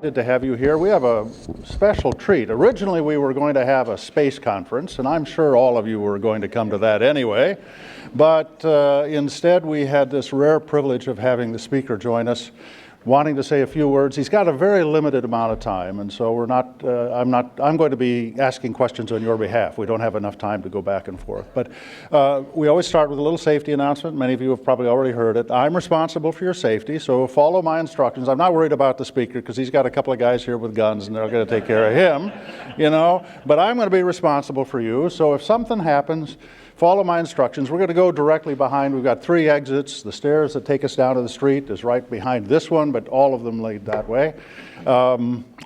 To have you here. We have a special treat. Originally, we were going to have a space conference, and I'm sure all of you were going to come to that anyway. But instead, we had this rare privilege of having the speaker join us, wanting to say a few words. He's got a very limited amount of time, and so I'm going to be asking questions on your behalf. We don't have enough time to go back and forth. But we always start with a little safety announcement. Many of you have probably already heard it. I'm responsible for your safety, so follow my instructions. I'm not worried about the speaker because he's got a couple of guys here with guns and they're going to take care of him, you know. But I'm going to be responsible for you, so if something happens, follow my instructions. We're going to go directly behind. We've got 3 exits. The stairs that take us down to the street is right behind this one, but all of them lead that way.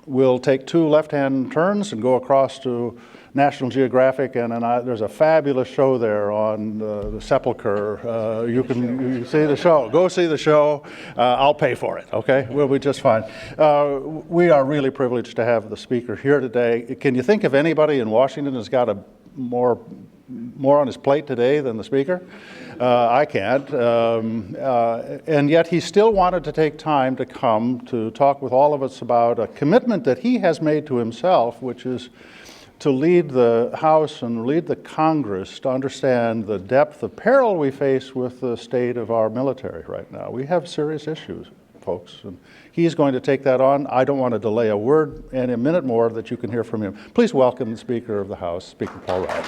We'll take 2 left-hand turns and go across to National Geographic, and then there's a fabulous show there on the sepulcher. You can see the show. Go see the show. I'll pay for it, okay? We'll be just fine. We are really privileged to have the speaker here today. Can you think of anybody in Washington that's got a more on his plate today than the speaker? I can't. And yet he still wanted to take time to come to talk with all of us about a commitment that he has made to himself, which is to lead the House and lead the Congress to understand the depth of peril we face with the state of our military right now. We have serious issues, folks, and he's going to take that on. I don't want to delay a word, and a minute more that you can hear from him. Please welcome the Speaker of the House, Speaker Paul Ryan.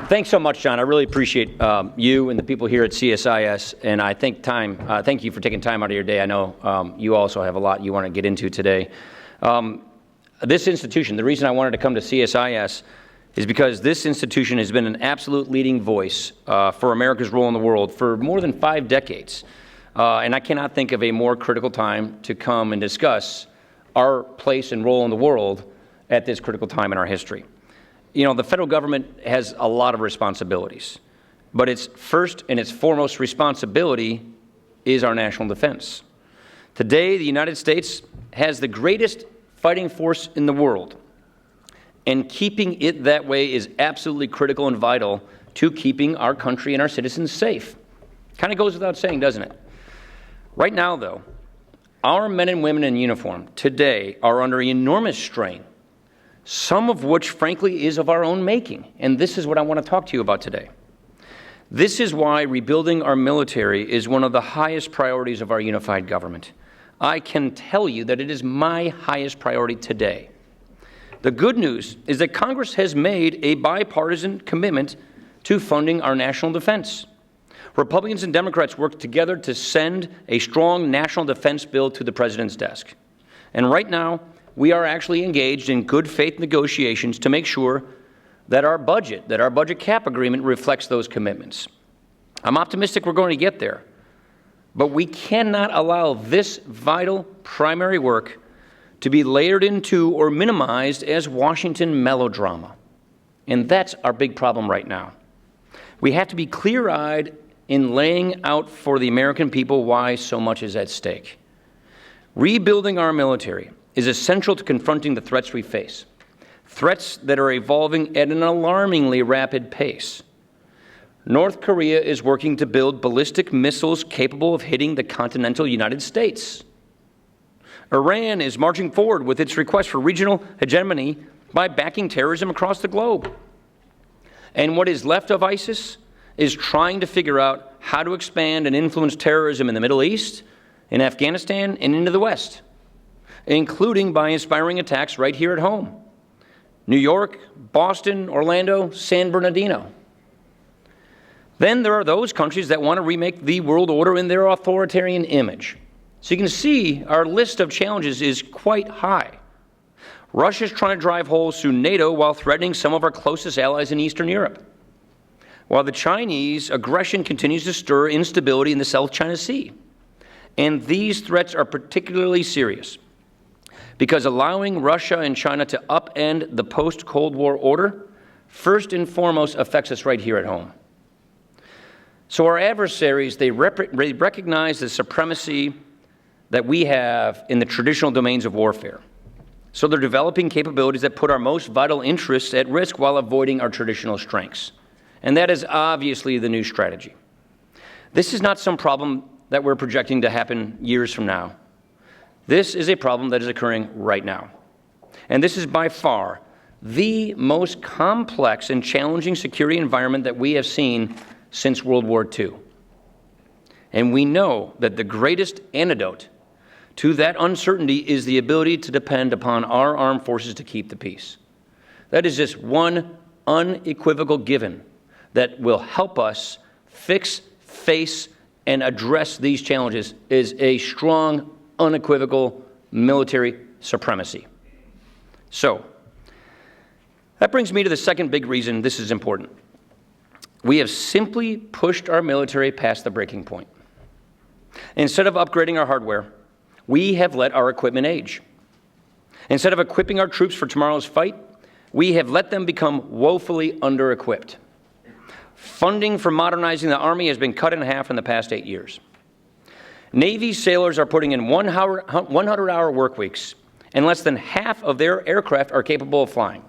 Thanks so much, John. I really appreciate you and the people here at CSIS, and I think thank you for taking time out of your day. I know you also have a lot you want to get into today. This institution, the reason I wanted to come to CSIS is because this institution has been an absolute leading voice for America's role in the world for more than 5 decades. And I cannot think of a more critical time to come and discuss our place and role in the world at this critical time in our history. You know, the federal government has a lot of responsibilities, but its first and its foremost responsibility is our national defense. Today, the United States has the greatest fighting force in the world, and keeping it that way is absolutely critical and vital to keeping our country and our citizens safe. Kind of goes without saying, doesn't it? Right now, though, our men and women in uniform today are under enormous strain, some of which, frankly, is of our own making. And this is what I want to talk to you about today. This is why rebuilding our military is one of the highest priorities of our unified government. I can tell you that it is my highest priority today. The good news is that Congress has made a bipartisan commitment to funding our national defense. Republicans and Democrats worked together to send a strong national defense bill to the president's desk. And right now, we are actually engaged in good faith negotiations to make sure that our budget cap agreement reflects those commitments. I'm optimistic we're going to get there, but we cannot allow this vital primary work to be layered into or minimized as Washington melodrama. And that's our big problem right now. We have to be clear-eyed in laying out for the American people why so much is at stake. Rebuilding our military is essential to confronting the threats we face, threats that are evolving at an alarmingly rapid pace. North Korea is working to build ballistic missiles capable of hitting the continental United States. Iran is marching forward with its request for regional hegemony by backing terrorism across the globe. And what is left of ISIS is trying to figure out how to expand and influence terrorism in the Middle East, in Afghanistan, and into the West, including by inspiring attacks right here at home. New York, Boston, Orlando, San Bernardino. Then there are those countries that want to remake the world order in their authoritarian image. So you can see our list of challenges is quite high. Russia's trying to drive holes through NATO while threatening some of our closest allies in Eastern Europe, while the Chinese aggression continues to stir instability in the South China Sea. And these threats are particularly serious because allowing Russia and China to upend the post-Cold War order first and foremost affects us right here at home. So our adversaries, they recognize the supremacy that we have in the traditional domains of warfare. So they're developing capabilities that put our most vital interests at risk while avoiding our traditional strengths. And that is obviously the new strategy. This is not some problem that we're projecting to happen years from now. This is a problem that is occurring right now. And this is by far the most complex and challenging security environment that we have seen since World War II. And we know that the greatest antidote to that uncertainty is the ability to depend upon our armed forces to keep the peace. That is just one unequivocal given that will help us fix, face, and address these challenges is a strong, unequivocal military supremacy. So, that brings me to the second big reason this is important. We have simply pushed our military past the breaking point. Instead of upgrading our hardware, we have let our equipment age. Instead of equipping our troops for tomorrow's fight, we have let them become woefully under-equipped. Funding for modernizing the Army has been cut in half in the past 8 years. Navy sailors are putting in 100-hour work weeks, and less than half of their aircraft are capable of flying.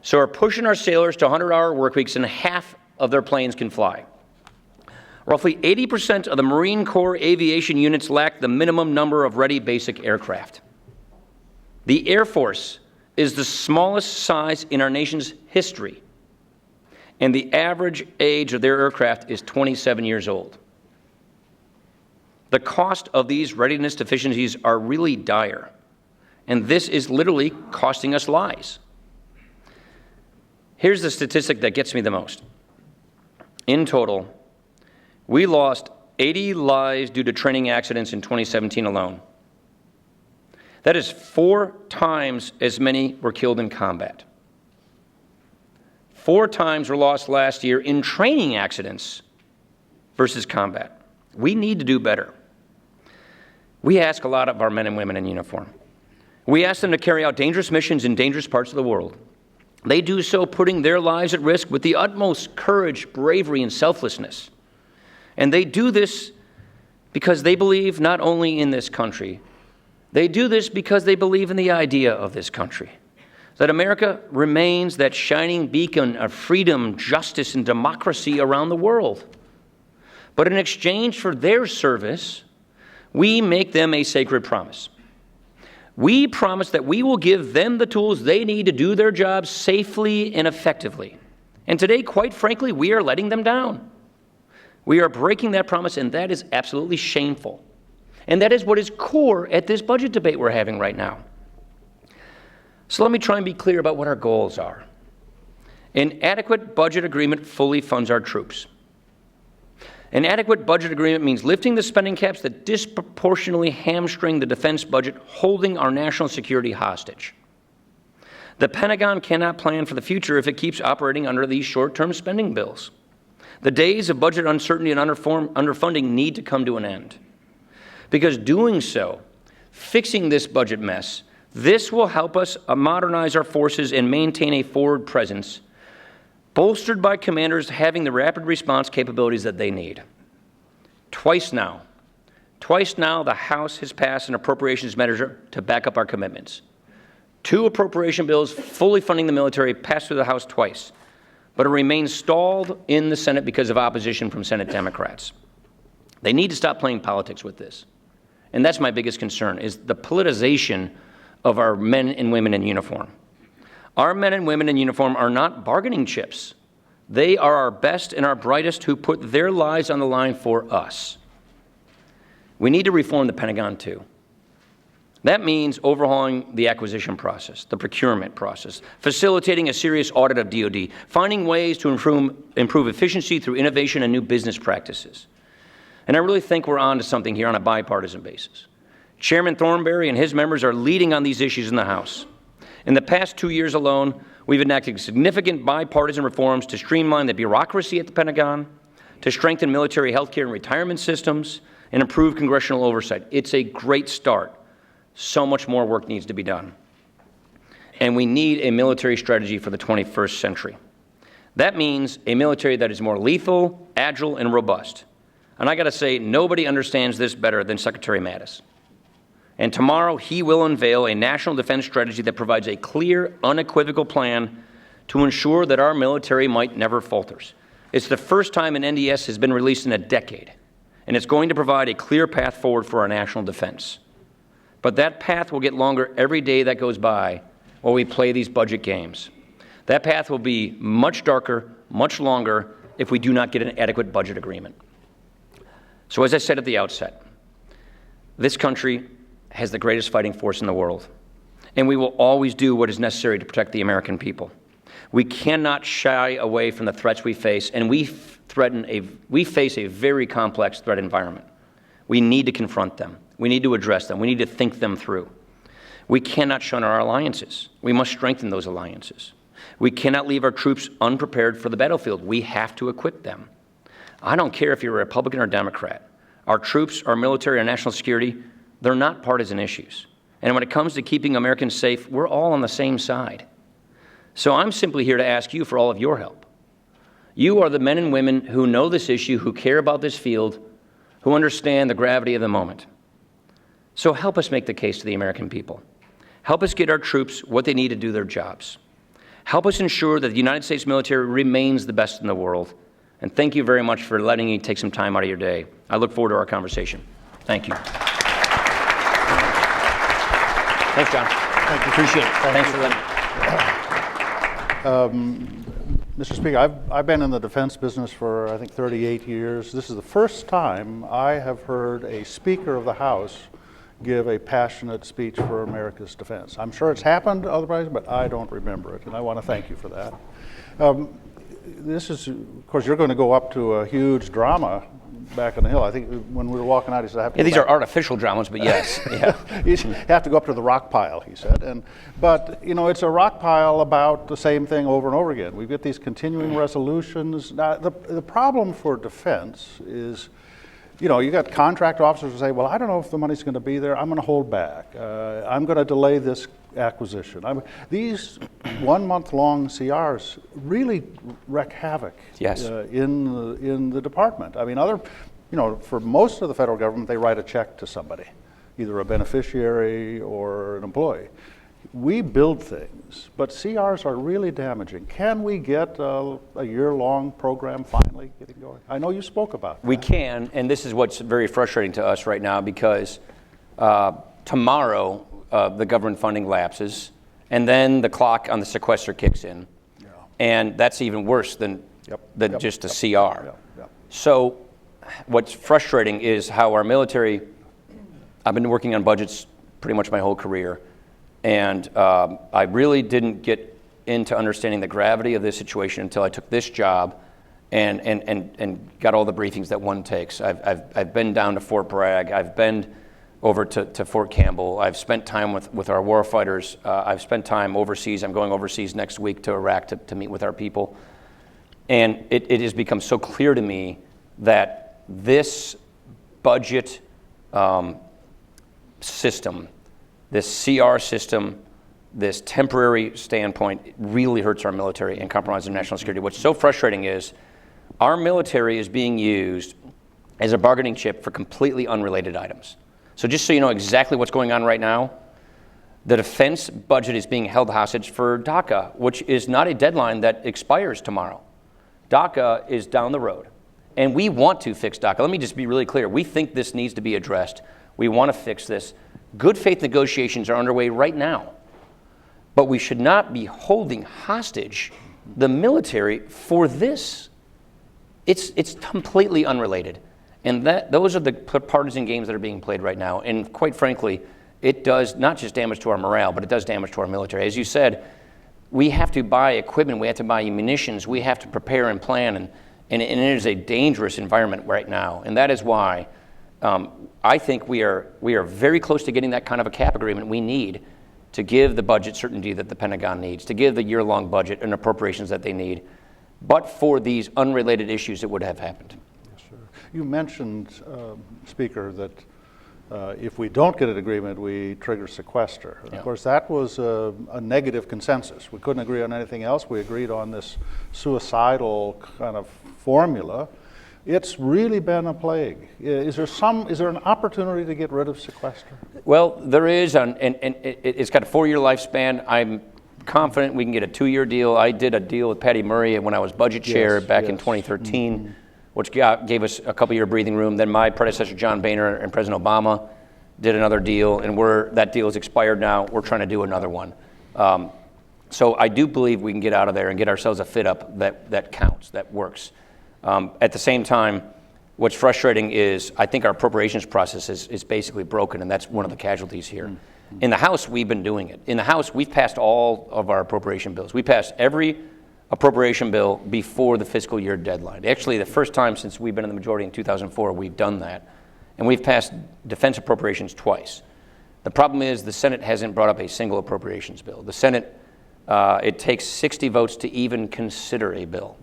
So we're pushing our sailors to 100-hour work weeks, and half of their planes can fly. Roughly 80% of the Marine Corps aviation units lack the minimum number of ready basic aircraft. The Air Force is the smallest size in our nation's history, and the average age of their aircraft is 27 years old. The cost of these readiness deficiencies are really dire, and this is literally costing us lives. Here's the statistic that gets me the most. In total, we lost 80 lives due to training accidents in 2017 alone. That is 4 times as many were killed in combat. 4 times were lost last year in training accidents versus combat. We need to do better. We ask a lot of our men and women in uniform. We ask them to carry out dangerous missions in dangerous parts of the world. They do so putting their lives at risk with the utmost courage, bravery, and selflessness. And they do this because they believe not only in this country, they do this because they believe in the idea of this country, that America remains that shining beacon of freedom, justice, and democracy around the world. But in exchange for their service, we make them a sacred promise. We promise that we will give them the tools they need to do their jobs safely and effectively. And today, quite frankly, we are letting them down. We are breaking that promise, and that is absolutely shameful. And that is what is core at this budget debate we're having right now. So let me try and be clear about what our goals are. An adequate budget agreement fully funds our troops. An adequate budget agreement means lifting the spending caps that disproportionately hamstring the defense budget, holding our national security hostage. The Pentagon cannot plan for the future if it keeps operating under these short-term spending bills. The days of budget uncertainty and underfunding need to come to an end. Because doing so, fixing this budget mess, this will help us modernize our forces and maintain a forward presence, bolstered by commanders having the rapid response capabilities that they need. Twice now, the House has passed an appropriations measure to back up our commitments. 2 appropriation bills fully funding the military passed through the House twice, but it remains stalled in the Senate because of opposition from Senate Democrats. They need to stop playing politics with this. And that's my biggest concern, is the politicization of our men and women in uniform. Our men and women in uniform are not bargaining chips. They are our best and our brightest who put their lives on the line for us. We need to reform the Pentagon too. That means overhauling the acquisition process, the procurement process, facilitating a serious audit of DoD, finding ways to improve efficiency through innovation and new business practices. And I really think we're on to something here on a bipartisan basis. Chairman Thornberry and his members are leading on these issues in the House. In the past 2 years alone, we've enacted significant bipartisan reforms to streamline the bureaucracy at the Pentagon, to strengthen military health care and retirement systems, and improve congressional oversight. It's a great start. So much more work needs to be done. And we need a military strategy for the 21st century. That means a military that is more lethal, agile, and robust. And I got to say, nobody understands this better than Secretary Mattis. And tomorrow, he will unveil a national defense strategy that provides a clear, unequivocal plan to ensure that our military might never falters. It's the first time an NDS has been released in a decade, and it's going to provide a clear path forward for our national defense. But that path will get longer every day that goes by while we play these budget games. That path will be much darker, much longer, if we do not get an adequate budget agreement. So as I said at the outset, this country has the greatest fighting force in the world, and we will always do what is necessary to protect the American people. We cannot shy away from the threats we face, and we face a very complex threat environment. We need to confront them. We need to address them. We need to think them through. We cannot shun our alliances. We must strengthen those alliances. We cannot leave our troops unprepared for the battlefield. We have to equip them. I don't care if you're a Republican or Democrat. Our troops, our military, our national security, they're not partisan issues. And when it comes to keeping Americans safe, we're all on the same side. So I'm simply here to ask you for all of your help. You are the men and women who know this issue, who care about this field, who understand the gravity of the moment. So help us make the case to the American people. Help us get our troops what they need to do their jobs. Help us ensure that the United States military remains the best in the world. And thank you very much for letting me take some time out of your day. I look forward to our conversation. Thank you. Thanks, John. Thank you. Appreciate it. Thanks for letting me. Mr. Speaker, I've been in the defense business for, I think, 38 years. This is the first time I have heard a Speaker of the House give a passionate speech for America's defense. I'm sure it's happened otherwise, but I don't remember it, and I want to thank you for that. This is, of course, you're going to go up to a huge drama back on the Hill. I think when we were walking out, he said, I have to these are artificial dramas, but yes. Yeah. You have to go up to the rock pile, he said. But, you know, it's a rock pile about the same thing over and over again. We get these continuing resolutions. Now, the problem for defense is, you know, you got contract officers who say, well, I don't know if the money's going to be there. I'm going to hold back. I'm going to delay this acquisition. These 1 month long CRs really wreak havoc in the department. I mean, for most of the federal government, they write a check to somebody, either a beneficiary or an employee. We build things, but CRs are really damaging. Can we get a year-long program finally getting going? I know you spoke about that. We can, and this is what's very frustrating to us right now, because tomorrow the government funding lapses, and then the clock on the sequester kicks in, and that's even worse than just a CR. So what's frustrating is how our military, I've been working on budgets pretty much my whole career, and I really didn't get into understanding the gravity of this situation until I took this job and got all the briefings that one takes. I've been down to Fort Bragg. I've been over to Fort Campbell. I've spent time with our war fighters. I've spent time overseas. I'm going overseas next week to Iraq to meet with our people. And it has become so clear to me that this budget system, this CR system, this temporary standpoint really hurts our military and compromises our national security. What's so frustrating is our military is being used as a bargaining chip for completely unrelated items. So just so you know exactly what's going on right now, the defense budget is being held hostage for DACA, which is not a deadline that expires tomorrow. DACA is down the road, and we want to fix DACA. Let me just be really clear. We think this needs to be addressed. We want to fix this. Good faith negotiations are underway right now, but we should not be holding hostage the military for this. It's completely unrelated, and those are the partisan games that are being played right now. And quite frankly, it does not just damage to our morale, but it does damage to our military. As you said, we have to buy equipment, we have to buy munitions, we have to prepare and plan, and it is a dangerous environment right now, and that is why. I think we are very close to getting that kind of a cap agreement we need to give the budget certainty that the Pentagon needs, to give the year-long budget and appropriations that they need. But for these unrelated issues, it would have happened. Yes, sir. You mentioned, Speaker, that if we don't get an agreement, we trigger sequester. And of course, that was a negative consensus. We couldn't agree on anything else. We agreed on this suicidal kind of formula. It's really been a plague. Is there an opportunity to get rid of sequester? Well, there is, and it's got a 4-year lifespan. I'm confident we can get a 2-year deal. I did a deal with Patty Murray when I was budget chair back in 2013, which gave us a couple-year breathing room. Then my predecessor, John Boehner, and President Obama did another deal, and that deal is expired now. We're trying to do another one. So I do believe we can get out of there and get ourselves a fit-up that counts, that works. At the same time, what's frustrating is I think our appropriations process is basically broken, and that's one of the casualties here. In the House, we've been doing it. In the House, we've passed all of our appropriation bills. We passed every appropriation bill before the fiscal year deadline. Actually, the first time since we've been in the majority in 2004, we've done that. And we've passed defense appropriations twice. The problem is the Senate hasn't brought up a single appropriations bill. The Senate, it takes 60 votes to even consider a bill.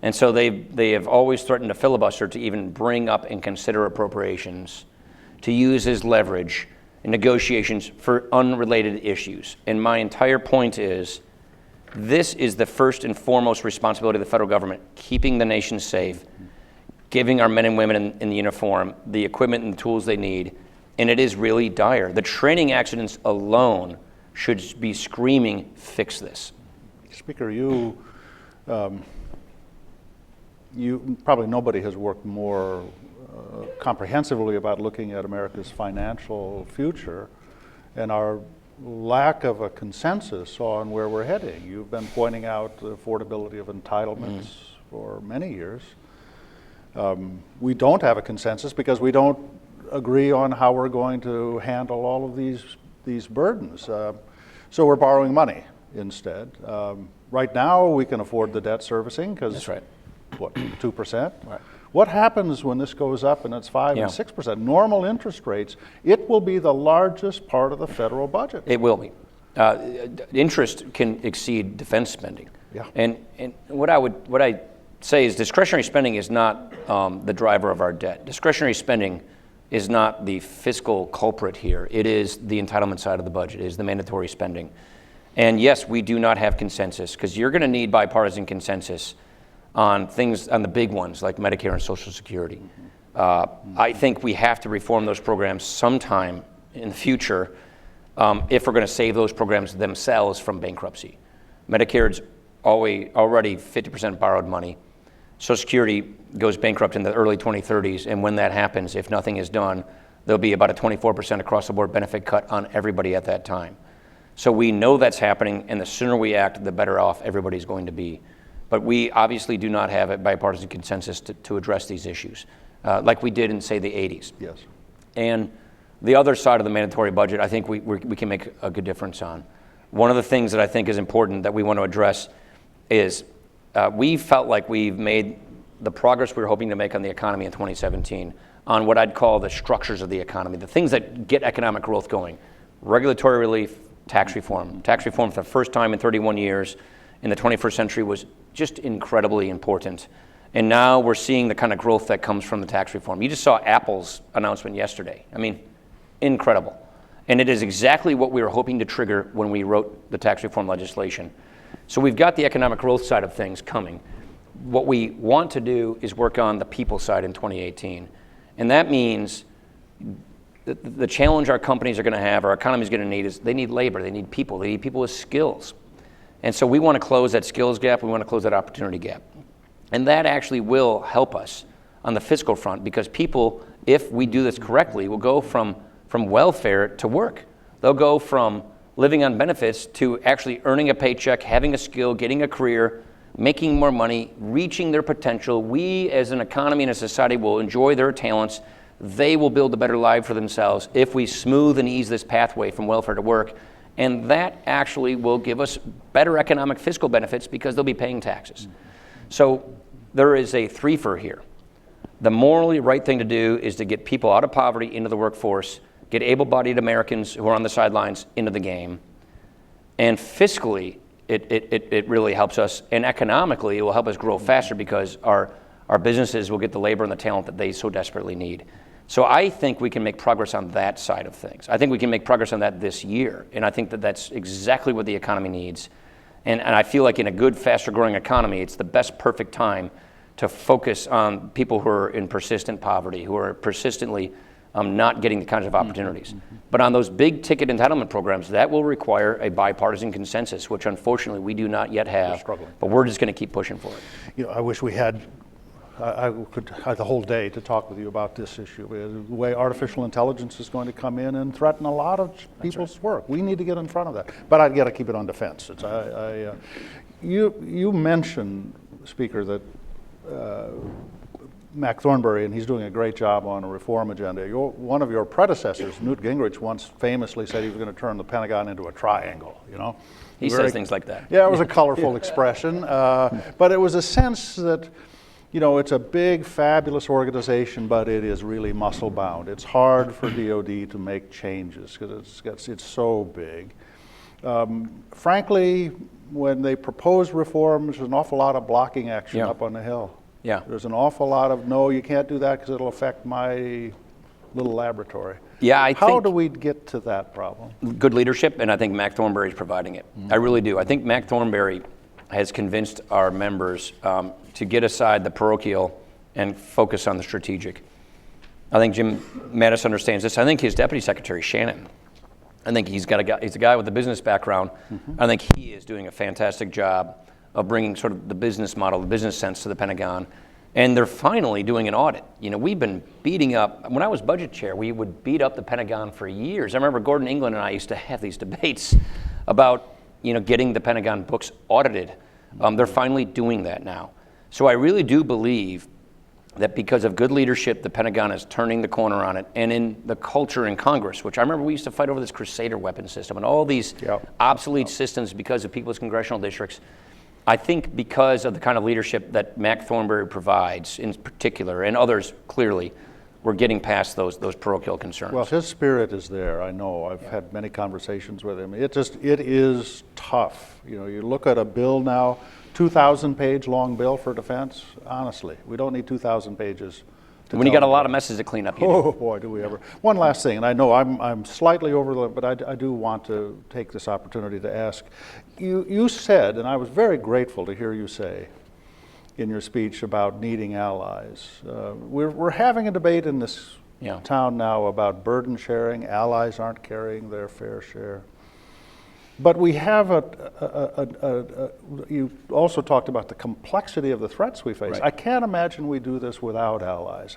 And so they have always threatened to filibuster to even bring up and consider appropriations to use as leverage in negotiations for unrelated issues. And my entire point is, this is the first and foremost responsibility of the federal government, keeping the nation safe, giving our men and women in the uniform the equipment and the tools they need, and it is really dire. The training accidents alone should be screaming, fix this. Speaker, you probably nobody has worked more comprehensively about looking at America's financial future and our lack of a consensus on where we're heading. You've been pointing out the affordability of entitlements for many years. We don't have a consensus because we don't agree on how we're going to handle all of these burdens. So we're borrowing money instead. Right now, we can afford the debt servicing because, that's right. What, 2%? Right. What happens when this goes up and it's 5 and 6%? Normal interest rates, it will be the largest part of the federal budget. It will be. Interest can exceed defense spending. Yeah. And what I say is discretionary spending is not the driver of our debt. Discretionary spending is not the fiscal culprit here. It is the entitlement side of the budget. It is the mandatory spending. And yes, we do not have consensus because you're going to need bipartisan consensus on things, on the big ones like Medicare and Social Security. I think we have to reform those programs sometime in the future if we're going to save those programs themselves from bankruptcy. Medicare's already 50% borrowed money. Social Security goes bankrupt in the early 2030s, and when that happens, if nothing is done, there'll be about a 24% across-the-board benefit cut on everybody at that time. So we know that's happening, and the sooner we act, the better off everybody's going to be. But we obviously do not have a bipartisan consensus to address these issues, like we did in, say, the 80s. Yes. And the other side of the mandatory budget, I think we can make a good difference on. One of the things that I think is important that we want to address is we felt like we've made the progress we were hoping to make on the economy in 2017 on what I'd call the structures of the economy, the things that get economic growth going. Regulatory relief, tax reform. Tax reform for the first time in 31 years in the 21st century was just incredibly important. And now we're seeing the kind of growth that comes from the tax reform. You just saw Apple's announcement yesterday. I mean, incredible. And it is exactly what we were hoping to trigger when we wrote the tax reform legislation. So we've got the economic growth side of things coming. What we want to do is work on the people side in 2018. And that means the challenge our companies are going to have, our economy is going to need, is they need labor, they need people with skills. And so we want to close that skills gap, we want to close that opportunity gap. And that actually will help us on the fiscal front because people, if we do this correctly, will go from welfare to work. They'll go from living on benefits to actually earning a paycheck, having a skill, getting a career, making more money, reaching their potential. We as an economy and a society will enjoy their talents. They will build a better life for themselves if we smooth and ease this pathway from welfare to work. And that actually will give us better economic fiscal benefits because they'll be paying taxes. So there is a threefer here. The morally right thing to do is to get people out of poverty into the workforce, get able-bodied Americans who are on the sidelines into the game. And fiscally, it really helps us. And economically, it will help us grow faster because our businesses will get the labor and the talent that they so desperately need. So I think we can make progress on that side of things. I think we can make progress on that this year. And I think that that's exactly what the economy needs. And I feel like in a good, faster growing economy, it's the best perfect time to focus on people who are in persistent poverty, who are persistently not getting the kinds of opportunities. But on those big ticket entitlement programs, that will require a bipartisan consensus, which unfortunately we do not yet have. We're struggling. But we're just going to keep pushing for it. You know, I wish we had. I could have the whole day to talk with you about this issue. The way artificial intelligence is going to come in and threaten a lot of people's work. We need to get in front of that. But I've got to keep it on defense. You mentioned, Speaker, that Mac Thornberry, and he's doing a great job on a reform agenda. One of your predecessors, Newt Gingrich, once famously said he was going to turn the Pentagon into a triangle, you know? He says things like that. Yeah, it was a colorful expression. But it was a sense that, you know, it's a big, fabulous organization, but it is really muscle-bound. It's hard for DOD to make changes because it's so big. Frankly, when they propose reform, there's an awful lot of blocking action up on the Hill. Yeah. There's an awful lot of, no, you can't do that because it'll affect my little laboratory. Yeah, How do we get to that problem? Good leadership, and I think Mac Thornberry is providing it. I really do. I think Mac Thornberry has convinced our members to get aside the parochial and focus on the strategic. I think Jim Mattis understands this. I think his deputy secretary, Shannon, I think he's a guy with a business background. I think he is doing a fantastic job of bringing sort of the business model, the business sense to the Pentagon. And they're finally doing an audit. You know, we've been beating up, when I was budget chair, we would beat up the Pentagon for years. I remember Gordon England and I used to have these debates about, you know, getting the Pentagon books audited. They're finally doing that now. So I really do believe that because of good leadership, the Pentagon is turning the corner on it. And in the culture in Congress, which I remember we used to fight over this Crusader weapon system and all these obsolete systems because of people's congressional districts. I think because of the kind of leadership that Mac Thornberry provides in particular, and others clearly, we're getting past those parochial concerns. Well, his spirit is there, I know. I've had many conversations with him. It is tough. You know, you look at a bill now, 2,000-page long bill for defense. Honestly, we don't need 2,000 pages. When you got a lot of messes to clean up, you do. Boy, do we ever. One last thing, and I know I'm slightly over the, but I do want to take this opportunity to ask. You said, and I was very grateful to hear you say in your speech about needing allies. We're having a debate in this town now about burden sharing. Allies aren't carrying their fair share. But we have you also talked about the complexity of the threats we face. Right. I can't imagine we do this without allies.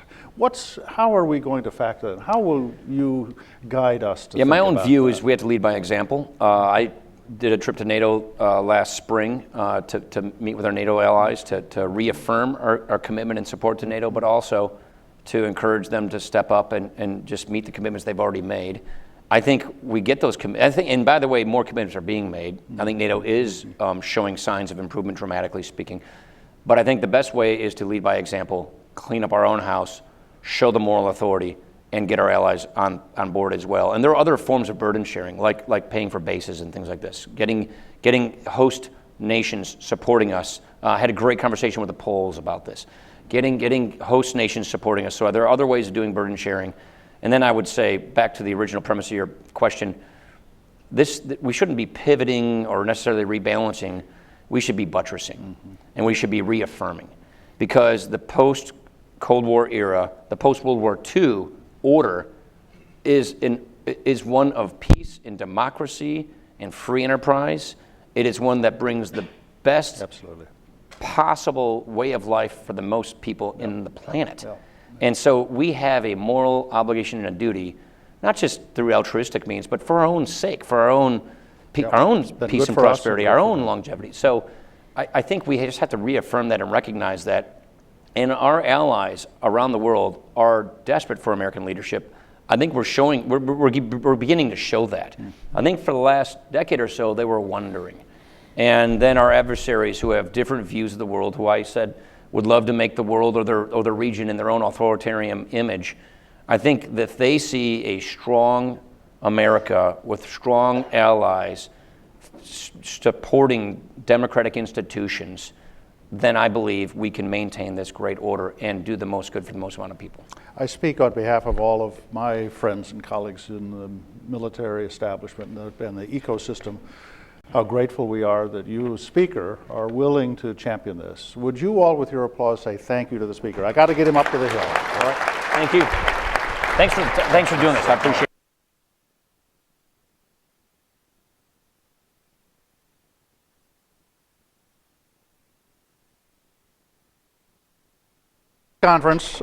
How are we going to factor that? How will you guide us to my own view that? is we have to lead by example. I did a trip to NATO last spring to meet with our NATO allies to reaffirm our commitment and support to NATO, but also to encourage them to step up and just meet the commitments they've already made. I think we get those commitments. And by the way, more commitments are being made. I think NATO is showing signs of improvement, dramatically speaking. But I think the best way is to lead by example, clean up our own house, show the moral authority, and get our allies on board as well. And there are other forms of burden sharing, like paying for bases and things like this. Getting host nations supporting us. I had a great conversation with the Poles about this. Getting host nations supporting us. So there are other ways of doing burden sharing. And then I would say, back to the original premise of your question, we shouldn't be pivoting or necessarily rebalancing. We should be buttressing, and we should be reaffirming. Because the post-Cold War era, the post-World War II order is one of peace and democracy and free enterprise. It is one that brings the best possible way of life for the most people in the planet. And so we have a moral obligation and a duty, not just through altruistic means, but for our own sake, for our own peace and prosperity, our own longevity. So I think we just have to reaffirm that and recognize that. And our allies around the world are desperate for American leadership. I think we're beginning to show that. I think for the last decade or so, they were wondering. And then our adversaries who have different views of the world, who I said would love to make the world or their region in their own authoritarian image. I think that if they see a strong America with strong allies supporting democratic institutions, then I believe we can maintain this great order and do the most good for the most amount of people. I speak on behalf of all of my friends and colleagues in the military establishment and the ecosystem, how grateful we are that you, as Speaker, are willing to champion this. Would you all, with your applause, say thank you to the Speaker? I got to get him up to the Hill. All right? Thank you. Thanks for doing this. I appreciate it. Conference.